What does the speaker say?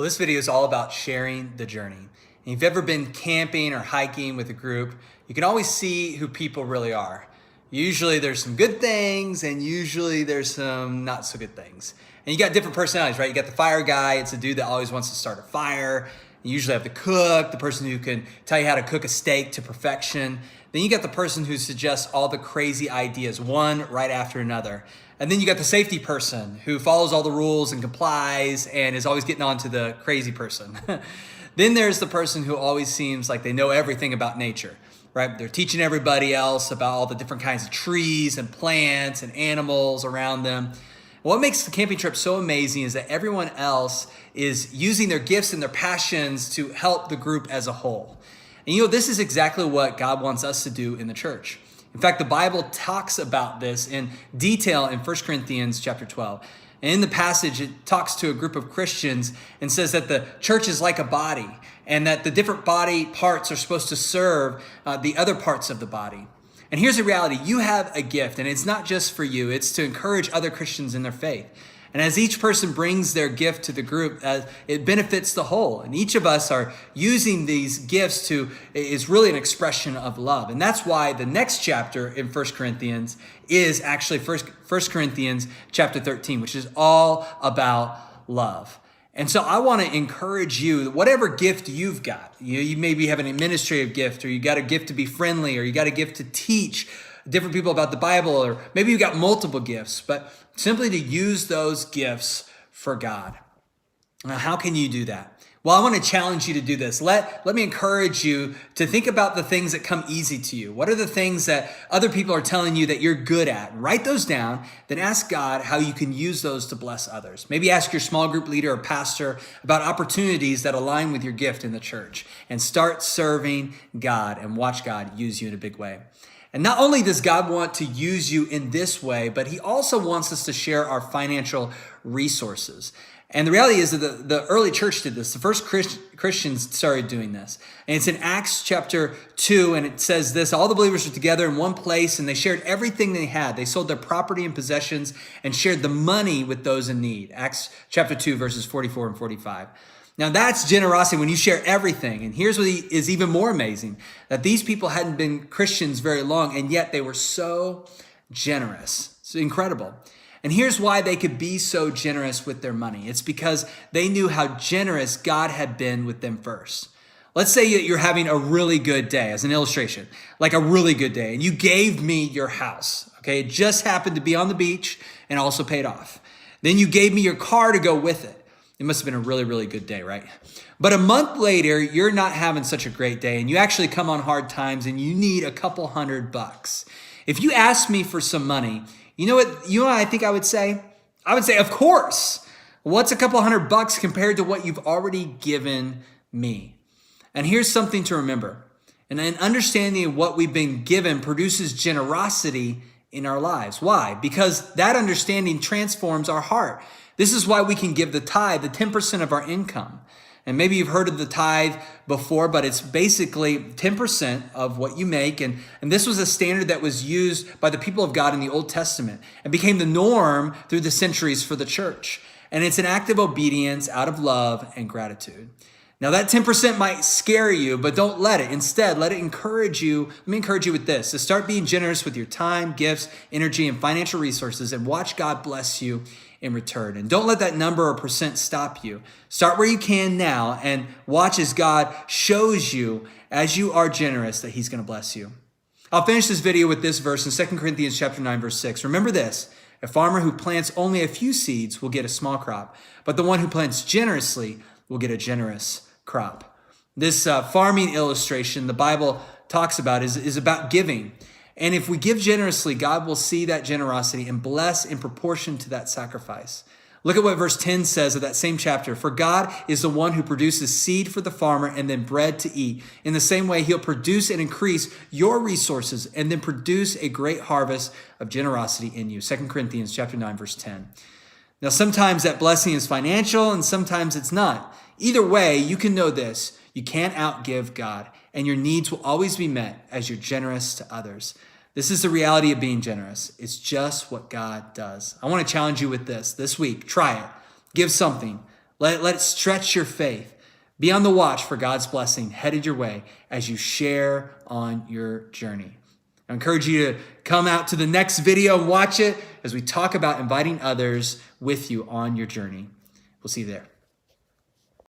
Well, this video is all about sharing the journey. And if you've ever been camping or hiking with a group, you can always see who people really are. Usually there's some good things and usually there's some not so good things. And you got different personalities, right? You got the fire guy. It's a dude that always wants to start a fire. You usually have the cook, the person who can tell you how to cook a steak to perfection. Then you got the person who suggests all the crazy ideas, one right after another. And then you got the safety person who follows all the rules and complies and is always getting on to the crazy person. Then there's the person who always seems like they know everything about nature, right? They're teaching everybody else about all the different kinds of trees and plants and animals around them. What makes the camping trip so amazing is that everyone else is using their gifts and their passions to help the group as a whole. And this is exactly what God wants us to do in the church. In fact, the Bible talks about this in detail in 1 Corinthians chapter 12. And in the passage, it talks to a group of Christians and says that the church is like a body and that the different body parts are supposed to serve the other parts of the body. And here's the reality. You have a gift, and it's not just for you. It's to encourage other Christians in their faith. And as each person brings their gift to the group, it benefits the whole. And each of us are using these gifts is really an expression of love. And that's why the next chapter in 1 Corinthians is actually 1 Corinthians chapter 13, which is all about love. And so I want to encourage you, whatever gift you've got, you maybe have an administrative gift, or you got a gift to be friendly, or you got a gift to teach different people about the Bible, or maybe you got multiple gifts, but simply to use those gifts for God. Now, how can you do that? Well, I want to challenge you to do this. Let me encourage you to think about the things that come easy to you. What are the things that other people are telling you that you're good at? Write those down, then ask God how you can use those to bless others. Maybe ask your small group leader or pastor about opportunities that align with your gift in the church, and start serving God and watch God use you in a big way. And not only does God want to use you in this way, but he also wants us to share our financial resources. And the reality is that the early church did this. The first Christians started doing this. And it's in Acts chapter 2, and it says this: all the believers were together in one place, and they shared everything they had. They sold their property and possessions and shared the money with those in need. Acts chapter 2, verses 44 and 45. Now that's generosity when you share everything. And here's what is even more amazing, that these people hadn't been Christians very long, and yet they were so generous. It's incredible. And here's why they could be so generous with their money. It's because they knew how generous God had been with them first. Let's say that you're having a really good day, as an illustration, like a really good day, and you gave me your house. Okay, it just happened to be on the beach and also paid off. Then you gave me your car to go with it. It must have been a really, really good day, right? But a month later, you're not having such a great day, and you actually come on hard times and you need a couple $100. If you ask me for some money, you know what I think I would say? I would say, of course. What's a couple $100 compared to what you've already given me? And here's something to remember. And an understanding of what we've been given produces generosity in our lives. Why? Because that understanding transforms our heart. This is why we can give the tithe, the 10% of our income. And maybe you've heard of the tithe before, but it's basically 10% of what you make. And this was a standard that was used by the people of God in the Old Testament and became the norm through the centuries for the church. And it's an act of obedience out of love and gratitude. Now that 10% might scare you, but don't let it. Instead, let it encourage you. Let me encourage you with this: to start being generous with your time, gifts, energy, and financial resources, and watch God bless you in return. And don't let that number or percent stop you. Start where you can now and watch as God shows you, as you are generous, that he's going to bless you. I'll finish this video with this verse in 2 Corinthians chapter 9, verse 6. Remember this: a farmer who plants only a few seeds will get a small crop, but the one who plants generously will get a generous crop. This farming illustration the Bible talks about is about giving. And if we give generously, God will see that generosity and bless in proportion to that sacrifice. Look at what verse 10 says of that same chapter. For God is the one who produces seed for the farmer and then bread to eat. In the same way, he'll produce and increase your resources and then produce a great harvest of generosity in you. 2 Corinthians chapter 9, verse 10. Now, sometimes that blessing is financial and sometimes it's not. Either way, you can know this: you can't outgive God, and your needs will always be met as you're generous to others. This is the reality of being generous. It's just what God does. I want to challenge you with this week. Try it. Give something. Let it stretch your faith. Be on the watch for God's blessing headed your way as you share on your journey. I encourage you to come out to the next video and watch it as we talk about inviting others with you on your journey. We'll see you there.